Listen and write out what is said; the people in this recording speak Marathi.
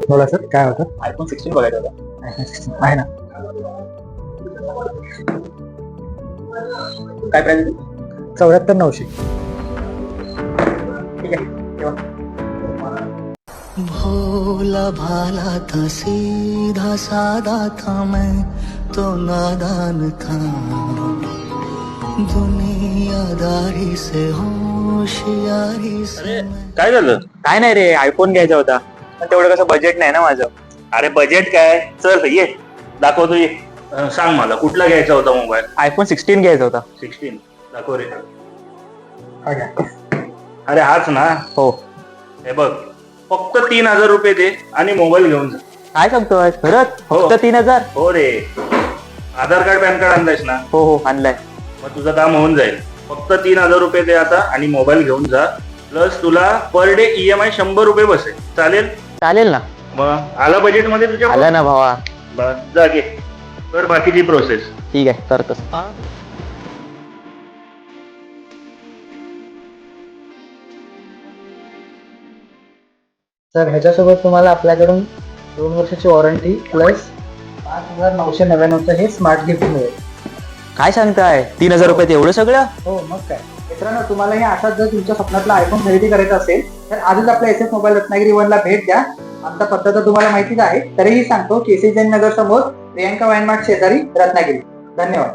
बोला सर, काय होतं? आयफोन 16 बघायचा होता. iPhone 16 आहे ना? काय प्राइस? 74,900. ठीक आहे, ठेवा. भोला भाला था, सीधा सादा था, मैं तो नादान था, दुनियादारी से होशियारी से काय झालं? काय नाही रे, आयफोन घ्यायचा होता पण तेवढं कसं बजेट नाही ना माझं. अरे बजेट काय? चल ये दाखवतो ये. सांग मला कुठला घ्यायचा होता मोबाईल? आयफोन 16 घ्यायचा होता. 16 दाखव रे. हा घ्या. अरे हाच ना? हो. हे बघ, फक्त 3,000 रुपये दे आणि मोबाईल घेऊन जा. काय सांगतोय खरंच? हो. फक्त 3,000? हो रे. आधार कार्ड पॅन कार्ड आणलायस ना? हो हो, आणलाय. मग तुझं काम होऊन जाईल. फक्त 3,000 रुपये दे आता आणि मोबाईल घेऊन जा. प्लस तुला पर डे EMI 100 रुपये बसेल. चालेल? चालेल ना. मग आला बजेट मध्ये तुझ्या? आलं ना भावा. बस जा घे. कर बाकीची प्रोसेस. ठीक आहे, करतोस. सर, ह्याच्यासोबत तुम्हाला आपल्याकडून 2 वर्षाची वॉरंटी प्लस 5,999चं हे स्मार्ट गिफ्ट मिळेल. काय सांगताय? 3,000 रुपयात एवढं सगळं? हो, मग काय. मित्रांनो, तुम्हालाही अशाच जर तुमच्या स्वप्नातला आयफोन खरेदी करायचा असेल तर आजच आपल्या SS मोबाईल रत्नागिरी 1 ला भेट द्या. आमचा पत्ता तर तुम्हाला माहितीच आहे, तरीही सांगतो, केसी जैन नगर समोर प्रियंका वाईन मार्ट शेजारी, रत्नागिरी. धन्यवाद.